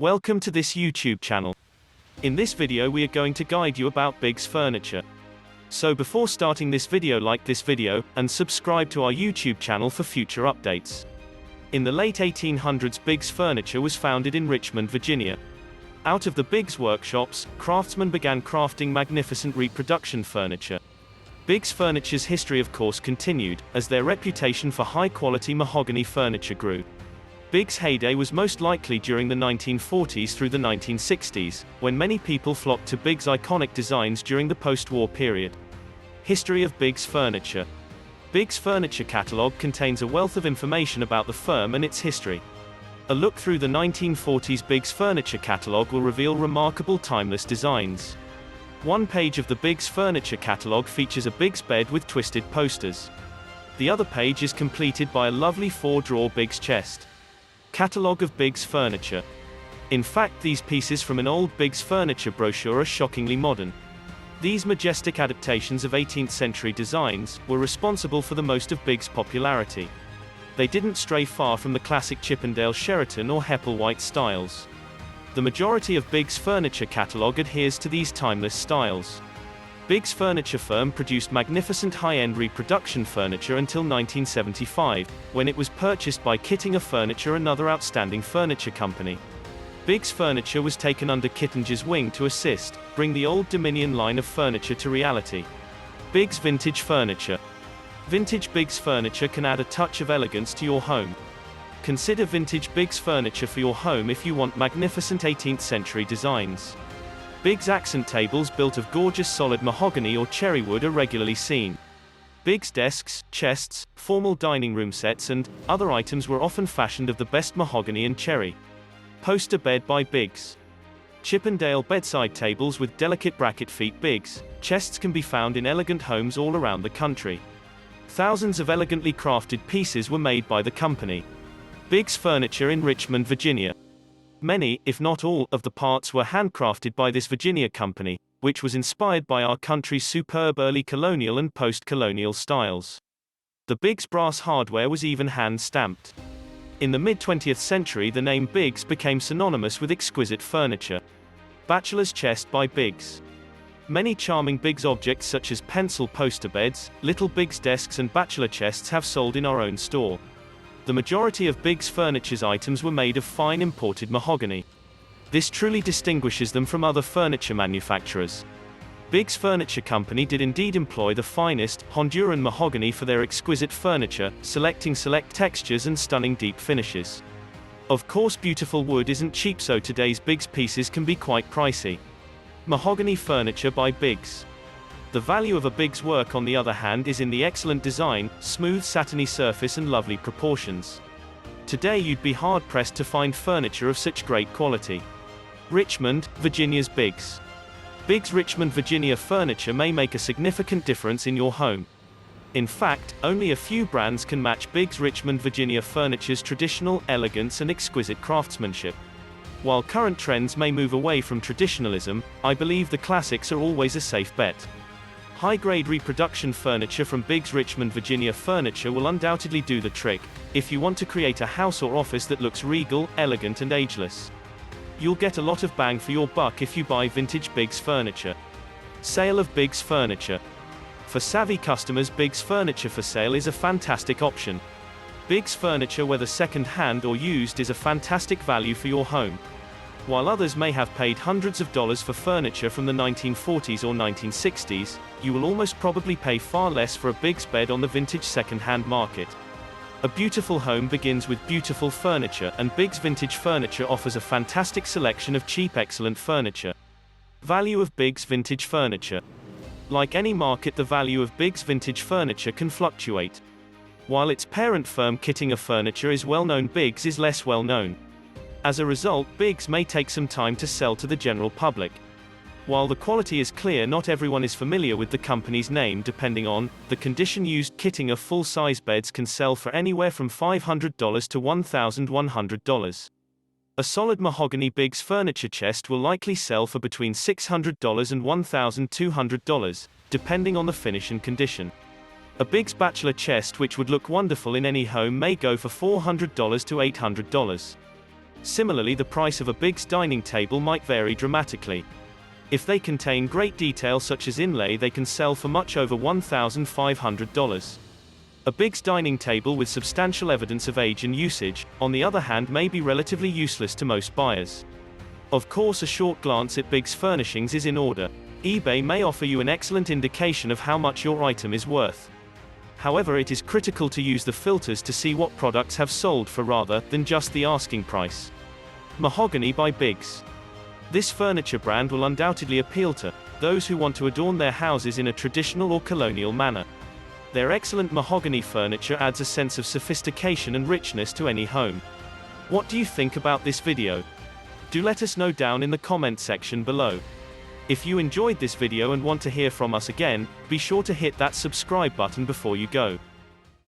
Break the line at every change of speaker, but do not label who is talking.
Welcome to this YouTube channel. In this video we are going to guide you about Biggs furniture. So before starting this video, like this video, and subscribe to our YouTube channel for future updates. In the late 1800s, Biggs furniture was founded in Richmond, Virginia. Out of the Biggs workshops, craftsmen began crafting magnificent reproduction furniture. Biggs furniture's history of course continued, as their reputation for high-quality mahogany furniture grew. Biggs' heyday was most likely during the 1940s through the 1960s, when many people flocked to Biggs' iconic designs during the post-war period. History of Biggs furniture. Biggs Furniture Catalog contains a wealth of information about the firm and its history. A look through the 1940s Biggs Furniture Catalog will reveal remarkable timeless designs. One page of the Biggs Furniture Catalog features a Biggs bed with twisted posters. The other page is completed by a lovely 4-drawer Biggs chest. Catalogue of Biggs furniture. In fact, these pieces from an old Biggs furniture brochure are shockingly modern. These majestic adaptations of 18th century designs were responsible for the most of Biggs' popularity. They didn't stray far from the classic Chippendale Sheraton or Hepplewhite styles. The majority of Biggs furniture catalog adheres to these timeless styles. Biggs Furniture Firm produced magnificent high-end reproduction furniture until 1975, when it was purchased by Kittinger Furniture, another outstanding furniture company. Biggs Furniture was taken under Kittinger's wing to assist bring the Old Dominion line of furniture to reality. Biggs Vintage Furniture. Vintage Biggs furniture can add a touch of elegance to your home. Consider vintage Biggs furniture for your home if you want magnificent 18th century designs. Biggs accent tables built of gorgeous solid mahogany or cherry wood are regularly seen. Biggs desks, chests, formal dining room sets and other items were often fashioned of the best mahogany and cherry. Poster bed by Biggs. Chippendale bedside tables with delicate bracket feet. Biggs chests can be found in elegant homes all around the country. Thousands of elegantly crafted pieces were made by the company. Biggs Furniture in Richmond, Virginia. Many, if not all, of the parts were handcrafted by this Virginia company, which was inspired by our country's superb early colonial and post-colonial styles. The Biggs brass hardware was even hand-stamped. In the mid-20th century, the name Biggs became synonymous with exquisite furniture. Bachelor's chest by Biggs. Many charming Biggs objects such as pencil poster beds, little Biggs desks and bachelor chests have sold in our own store. The majority of Biggs furniture's items were made of fine imported mahogany. This truly distinguishes them from other furniture manufacturers. Biggs Furniture Company did indeed employ the finest Honduran mahogany for their exquisite furniture, selecting select textures and stunning deep finishes. Of course, beautiful wood isn't cheap, so today's Biggs pieces can be quite pricey. Mahogany furniture by Biggs. The value of a Biggs work, on the other hand, is in the excellent design, smooth satiny surface and lovely proportions. Today you'd be hard-pressed to find furniture of such great quality. Richmond, Virginia's Biggs. Biggs Richmond, Virginia furniture may make a significant difference in your home. In fact, only a few brands can match Biggs Richmond, Virginia furniture's traditional elegance and exquisite craftsmanship. While current trends may move away from traditionalism, I believe the classics are always a safe bet. High-grade reproduction furniture from Biggs Richmond, Virginia furniture will undoubtedly do the trick, if you want to create a house or office that looks regal, elegant and ageless. You'll get a lot of bang for your buck if you buy vintage Biggs furniture. Sale of Biggs furniture. For savvy customers, Biggs furniture for sale is a fantastic option. Biggs furniture, whether second-hand or used, is a fantastic value for your home. While others may have paid hundreds of dollars for furniture from the 1940s or 1960s, you will almost probably pay far less for a Biggs bed on the vintage second-hand market. A beautiful home begins with beautiful furniture, and Biggs Vintage Furniture offers a fantastic selection of cheap, excellent furniture. Value of Biggs Vintage Furniture. Like any market, the value of Biggs Vintage Furniture can fluctuate. While its parent firm Kittinger Furniture is well known, Biggs is less well known. As a result, Biggs may take some time to sell to the general public. While the quality is clear, not everyone is familiar with the company's name. Depending on the condition used, Kittinger full-size beds can sell for anywhere from $500 to $1,100. A solid mahogany Biggs furniture chest will likely sell for between $600 and $1,200, depending on the finish and condition. A Biggs bachelor chest, which would look wonderful in any home, may go for $400 to $800. Similarly, the price of a Big's dining table might vary dramatically. If they contain great detail such as inlay, they can sell for much over $1,500. A Big's dining table with substantial evidence of age and usage, on the other hand, may be relatively useless to most buyers. Of course, a short glance at Big's furnishings is in order. eBay may offer you an excellent indication of how much your item is worth. However, it is critical to use the filters to see what products have sold for rather than just the asking price. Mahogany by Big's. This furniture brand will undoubtedly appeal to those who want to adorn their houses in a traditional or colonial manner. Their excellent mahogany furniture adds a sense of sophistication and richness to any home. What do you think about this video? Do let us know down in the comment section below. If you enjoyed this video and want to hear from us again, be sure to hit that subscribe button before you go.